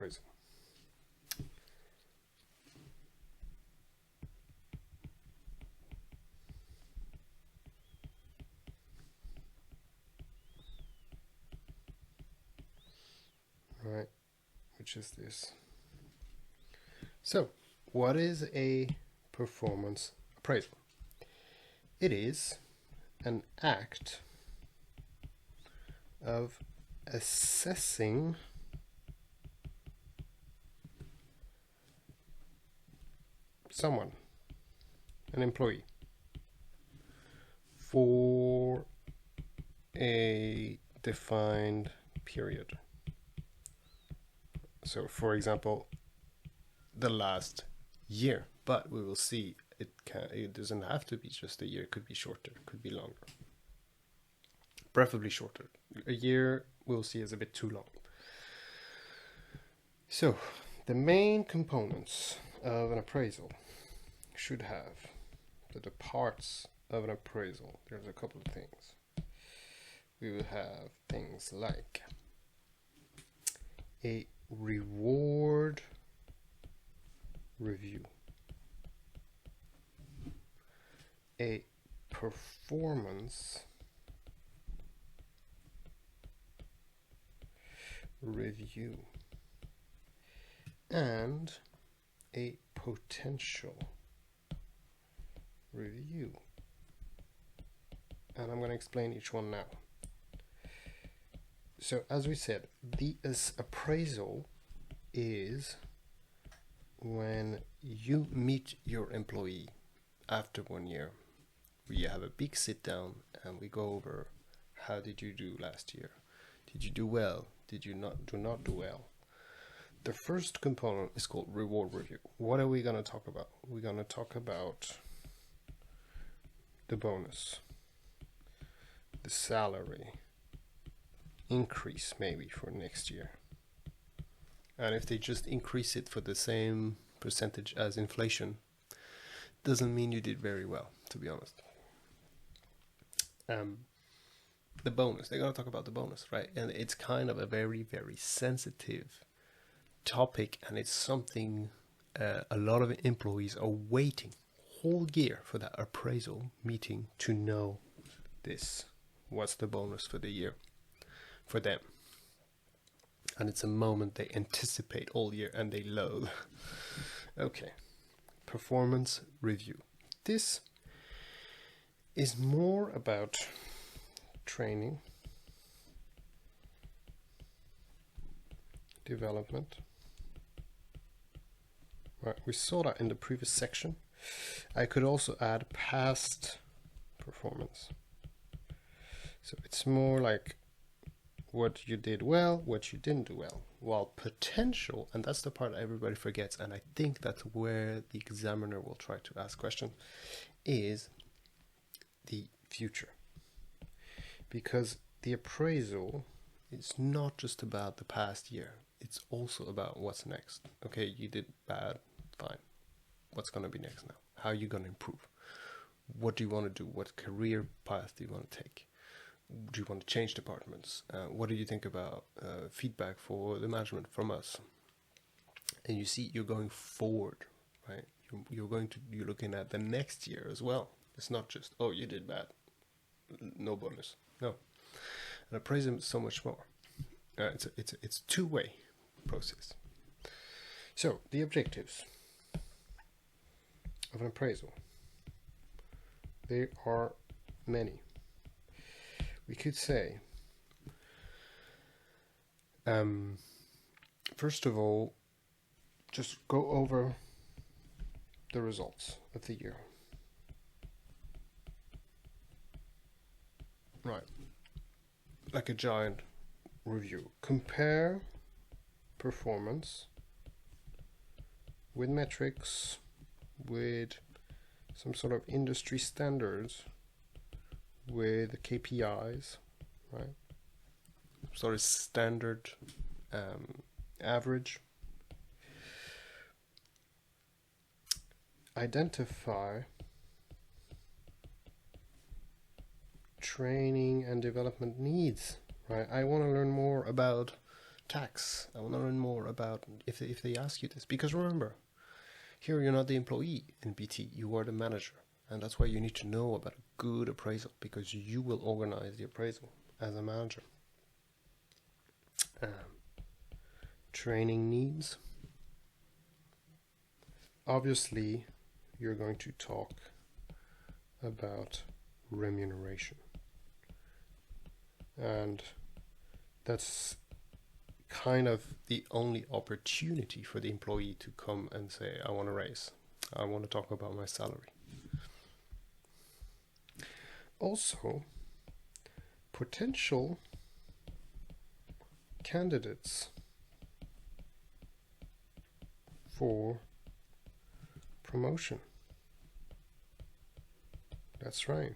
appraisal. Right, which is this. So, what is a performance appraisal? It is an act of assessing someone, an employee, for a defined period. So, for example, the last year, but we will see it doesn't have to be just a year. It could be shorter, it could be longer, preferably shorter. A year we'll see is a bit too long. So the main components of an appraisal should have the parts of an appraisal. There's a couple of things. We will have things like a reward review, a performance review, and a potential review. And I'm going to explain each one now. So as we said, the appraisal is when you meet your employee after 1 year. We have a big sit down and we go over, how did you do last year? Did you do well? Did you not do well? The first component is called reward review. What are we going to talk about? We're going to talk about the bonus, the salary increase maybe for next year. And if they just increase it for the same percentage as inflation, doesn't mean you did very well, to be honest. The bonus, they're going to talk about the bonus, right? And it's kind of a very, very sensitive topic, and it's something a lot of employees are waiting whole year for that appraisal meeting to know this. What's the bonus for the year for them? And it's a moment they anticipate all year and they loathe. Okay, performance review. This is more about training, development. Right, we saw that in the previous section. I could also add past performance. So it's more like what you did well, what you didn't do well. While potential, and that's the part everybody forgets, and I think that's where the examiner will try to ask questions, is the future. Because the appraisal is not just about the past year, it's also about what's next. Okay, you did bad, fine. What's going to be next now? How are you going to improve? What do you want to do? What career path do you want to take? Do you want to change departments? What do you think about feedback for the management from us? And you see, you're going forward, right? You're looking at the next year as well. It's not just, oh, you did bad, no bonus. No, an appraisal is so much more. It's a two-way process. So the objectives of an appraisal, there are many. We could say, first of all, just go over the results of the year. Right, like a giant review. Compare performance with metrics, with some sort of industry standards, with KPIs, right? Sort of standard average. Identify training and development needs, right? I want to learn more about tax. I want to learn more about if they ask you this. Because remember, here you're not the employee in BT, you are the manager. And that's why you need to know about a good appraisal, because you will organize the appraisal as a manager. Training needs. Obviously, you're going to talk about remuneration. And that's kind of the only opportunity for the employee to come and say, I want a raise. I want to talk about my salary. Also, potential candidates for promotion. That's right.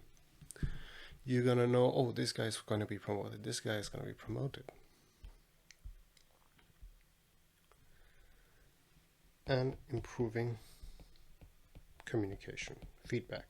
You're going to know, oh, this guy's going to be promoted. This guy is going to be promoted. And improving communication, feedback.